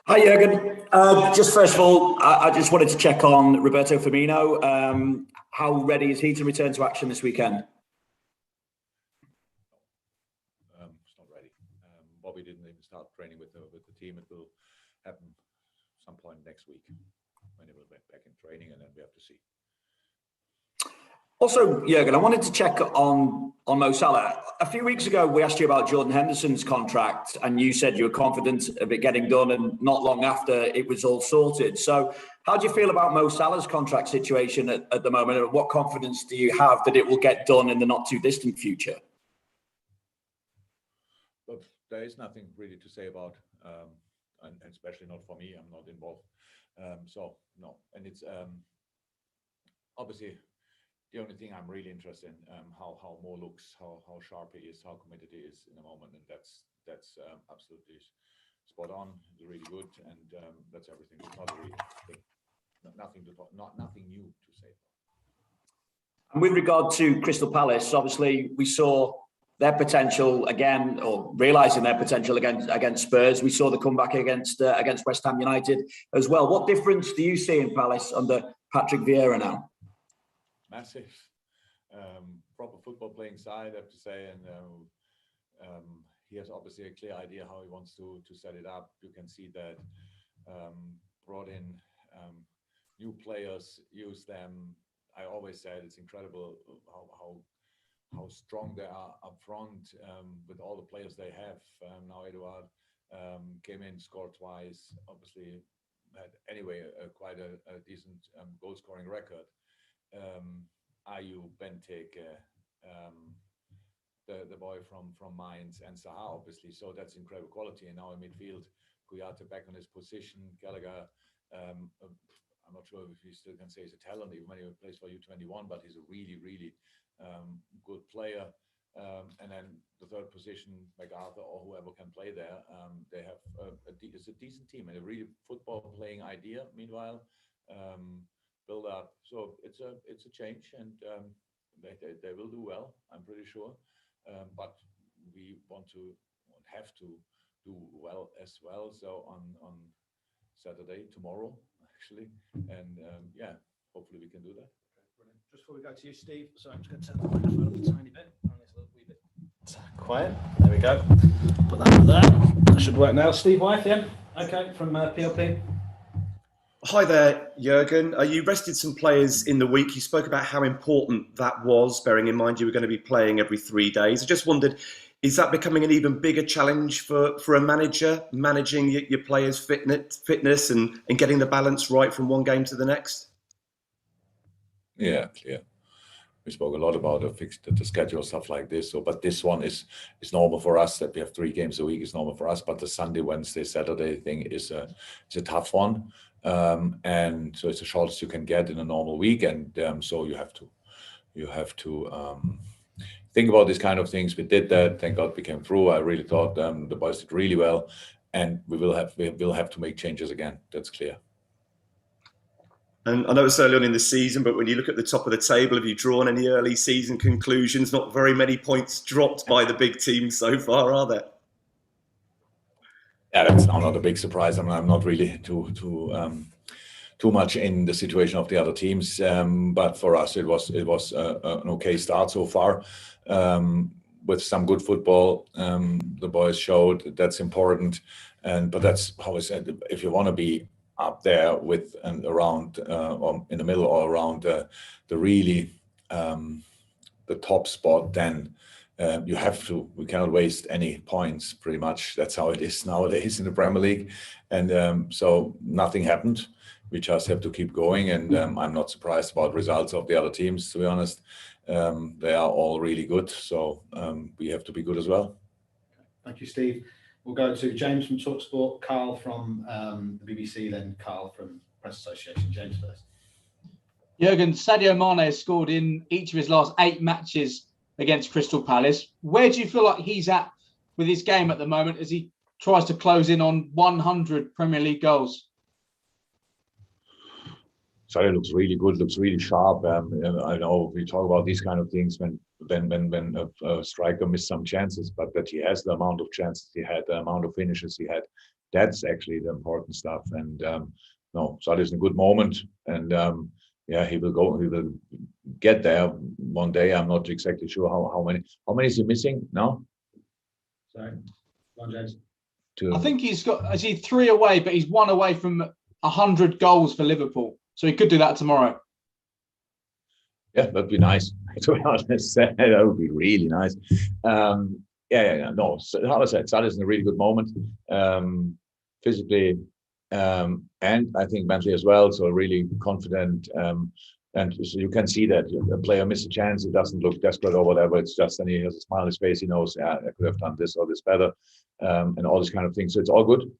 Hi, Jurgen. Just first of all, I just wanted to check on Roberto Firmino. How ready is he to return to action this weekend? It's not ready. Bobby didn't even start training with the team. It will happen some point next week when he will be back in training, and then we have to see. Also, Jurgen, I wanted to check on Mo Salah. A few weeks ago, we asked you about Jordan Henderson's contract, and you said you were confident of it getting done, and not long after, it was all sorted. So how do you feel about Mo Salah's contract situation at the moment, and what confidence do you have that it will get done in the not-too-distant future? But there is nothing really to say about, and especially not for me. I'm not involved. So, no. And it's obviously... The only thing I'm really interested in how Mo looks, how sharp he is, how committed he is in the moment, and that's absolutely spot on. He's really good, and that's everything. It's not really nothing to talk, nothing new to say. And with regard to Crystal Palace, obviously we saw their potential again, or realising their potential against Spurs. We saw the comeback against West Ham United as well. What difference do you see in Palace under Patrick Vieira now? Massive, proper football playing side, I have to say, and he has obviously a clear idea how he wants to set it up. You can see that brought in new players, use them. I always said it's incredible how strong they are up front with all the players they have. Now Eduard came in, scored twice. Obviously had anyway quite a decent goal scoring record. Ayu, Bentik, the boy from Mainz, and Salah, obviously. So that's incredible quality. And now in midfield, Kouyaté back on his position. Gallagher, I'm not sure if you still can say he's a talent, even when he plays for U21, but he's a really, really good player. And then the third position, MacArthur or whoever can play there, they have it's a decent team and a really football playing idea. Meanwhile. Build up, so it's a change, and they will do well. I'm pretty sure, but we have to do well as well. So on Saturday, tomorrow, actually, and yeah, hopefully we can do that. Okay, brilliant. Just before we go to you, Steve, so I'm just going to turn the microphone up a tiny bit. It's a wee bit quiet. There we go. Put that there. That should work now. Steve Wyeth, yeah. Okay, from PLP. Hi there, Jurgen. You rested some players in the week. You spoke about how important that was, bearing in mind you were going to be playing every 3 days. I just wondered, is that becoming an even bigger challenge for a manager, managing your players' fitness and getting the balance right from one game to the next? Yeah, clear. We spoke a lot about the schedule, stuff like this. So, but this one is normal for us that we have 3 games a week. Is normal for us. But the Sunday, Wednesday, Saturday thing is a tough one. And so it's the shortest you can get in a normal week, and so you have to think about these kind of things. We did that. Thank God we came through. I really thought the boys did really well, and we will have to make changes again. That's clear. And I know it's early on in the season, but when you look at the top of the table, have you drawn any early season conclusions? Not very many points dropped by the big teams so far, are there? Yeah, that's now not a big surprise. I'm not really too much in the situation of the other teams, but for us it was an okay start so far with some good football. The boys showed that's important, but that's how I said. If you want to be up there with and around or in the middle or around the really the top spot, then. You have to. We cannot waste any points. Pretty much, that's how it is nowadays in the Premier League, and so nothing happened. We just have to keep going, and I'm not surprised about results of the other teams. To be honest, they are all really good, so we have to be good as well. Thank you, Steve. We'll go to James from TalkSport, Carl from the BBC, then Carl from Press Association. James first. Jurgen, Sadio Mane has scored in each of his last 8 matches against Crystal Palace. Where do you feel like he's at with his game at the moment as he tries to close in on 100 Premier League goals? Sadio looks really good, looks really sharp. I know we talk about these kind of things when a striker missed some chances, but that he has the amount of chances he had, the amount of finishes he had, that's actually the important stuff. And no, Salah is in a good moment, and he will get there one day. I'm not exactly sure how many is he missing now? Sorry, Ron James. I think he's got, is he 3 away, but he's 1 away from 100 goals for Liverpool. So he could do that tomorrow. Yeah, that'd be nice. To be honest, that would be really nice. No, so, how I said, Salah's in a really good moment, physically, and I think mentally as well. So really confident, and so you can see that a player misses a chance. It doesn't look desperate or whatever. It's just, and he has a smile on his face. He knows, I could have done this or this better, and all this kind of thing. So it's all good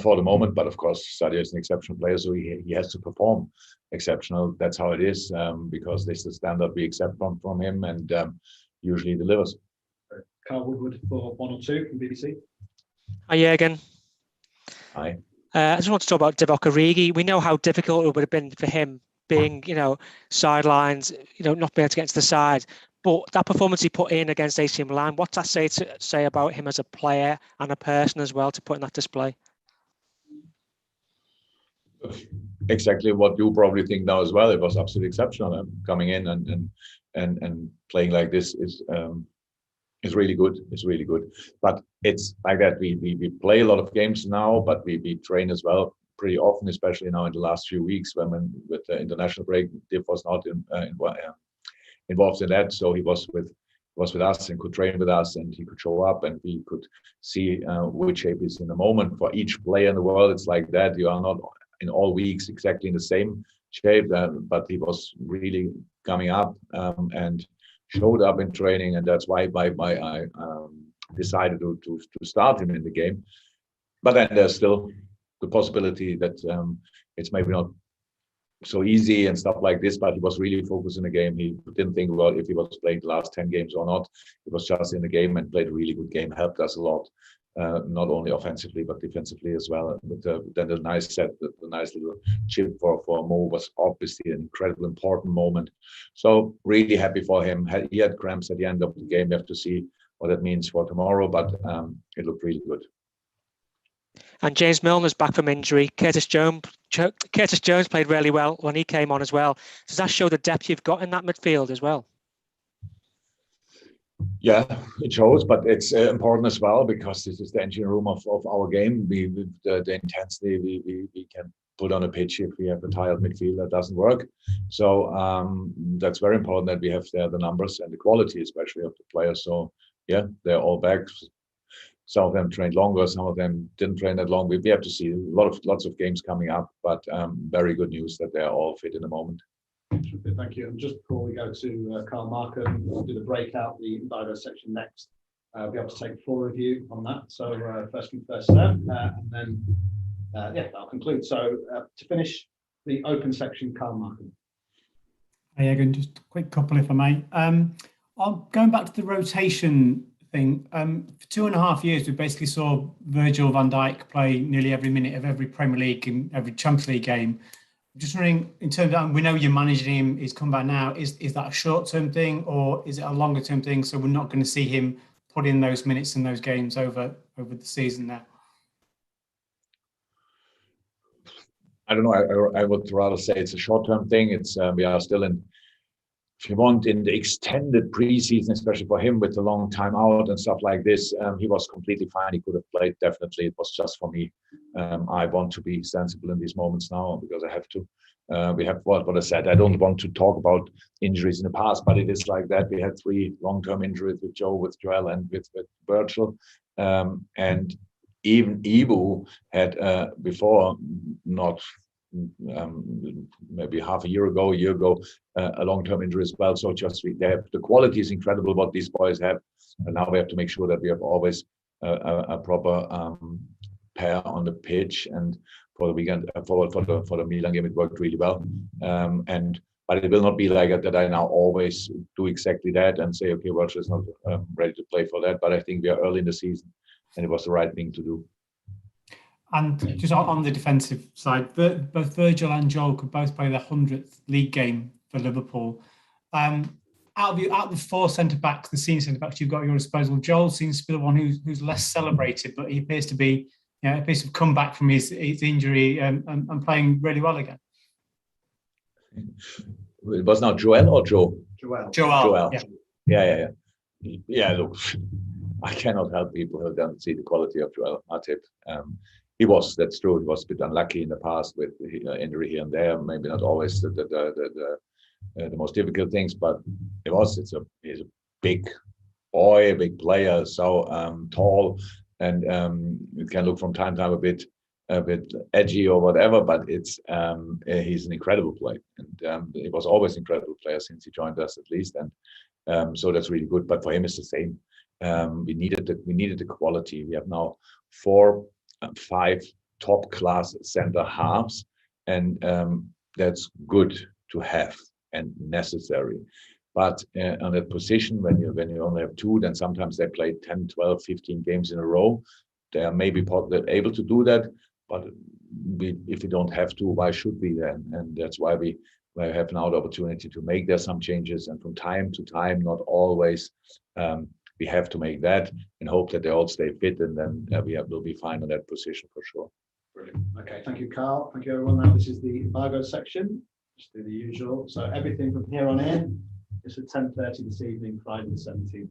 for the moment. But of course, Sadio is an exceptional player, so he has to perform exceptional. That's how it is, because this is the standard we accept from him, and usually delivers. Carl Woodward for 1 or 2 from BBC. Hi, Jurgen. Hi. I just want to talk about Divock Origi. We know how difficult it would have been for him being, sidelines, not being able to get to the side. But that performance he put in against AC Milan, what's that say about him as a player and a person as well to put in that display? Exactly what you probably think now as well. It was absolutely exceptional. Coming in and playing like this is really good. It's really good. But it's like that. We play a lot of games now, but we train as well pretty often, especially now in the last few weeks when with the international break, Div was not involved in that. So he was with us and could train with us, and he could show up, and we could see which shape is in the moment. For each player in the world, it's like that. You are not in all weeks exactly in the same shape, but he was really coming up and showed up in training, and that's why I decided to start him in the game. But then there's still the possibility that it's maybe not so easy and stuff like this, but he was really focused in the game. He didn't think about if he was playing the last 10 games or not. He was just in the game and played a really good game, helped us a lot, not only offensively, but defensively as well. But then the nice little chip for Mo was obviously an incredibly important moment. So really happy for him. He had cramps at the end of the game. We have to see what that means for tomorrow, but it looked really good. And James Milner's back from injury. Curtis Jones played really well when he came on as well. Does that show the depth you've got in that midfield as well? Yeah, it shows, but it's important as well because this is the engine room of our game. The intensity we can put on a pitch if we have a tired midfield that doesn't work. So that's very important that we have there the numbers and the quality, especially of the players. So yeah, they're all back. Some of them trained longer, some of them didn't train that long. We have to see lots of games coming up, but very good news that they're all fit in the moment. Thank you. And just before we go to Carl Markham, we'll do the breakout, the Dido section next. We'll be able to take 4 of you on that. So first come, first serve, and then that'll conclude. So to finish the open section, Carl Markham. Hey, Jurgen, just a quick couple if I may. Going back to the rotation thing, for 2.5 years we basically saw Virgil van Dijk play nearly every minute of every Premier League and every Champions League game. Just wondering, in terms of, we know you're managing him, he's come back now, is that a short-term thing or is it a longer-term thing, so we're not going to see him put in those minutes in those games over the season now? I don't know. I would rather say it's a short-term thing. It's we are still in, if you want, in the extended preseason, especially for him with the long time out and stuff like this. He was completely fine. He could have played, definitely. It was just for me. I want to be sensible in these moments now because I have to. We have what I said. I don't want to talk about injuries in the past, but it is like that. We had 3 long-term injuries with Joe, with Joel, and with Virgil. And even Ibu had before, not maybe a year ago, a long-term injury as well. So just they have, the quality is incredible what these boys have, and now we have to make sure that we have always a proper pair on the pitch. And for the weekend, for the Milan game, it worked really well. But it will not be like that I now always do exactly that and say, okay, Virgil is not ready to play for that. But I think we are early in the season, and it was the right thing to do. And just on the defensive side, both Virgil and Joel could both play their 100th league game for Liverpool. Out of the 4 centre-backs, the senior centre-backs you've got at your disposal, Joel seems to be the one who's less celebrated, but he appears to be a piece of comeback from his injury and playing really well again. It was now Joel or Joe? Joel. Yeah. Look, I cannot help people who don't see the quality of Joel Matip. That's true. He was a bit unlucky in the past with injury here and there. Maybe not always the most difficult things, but he's a big boy, a big player, so tall, and it can look from time to time a bit edgy or whatever, but he's an incredible player, and he was always an incredible player since he joined us at least, and so that's really good. But for him, it's the same. We needed the quality. We have now 4-5 top class center halves, and that's good to have and necessary. But on that position, when you only have 2, then sometimes they play 10, 12, 15 games in a row. They are maybe able to do that, but if we don't have to, why should we then? And that's why we have now the opportunity to make there some changes, and from time to time, not always, we have to make that and hope that they all stay fit, and then we'll be fine on that position for sure. Brilliant. Okay, thank you, Carl. Thank you, everyone. Now this is the embargo section. Just do the usual. So everything from here on in is at 10:30 this evening, Friday the 17th.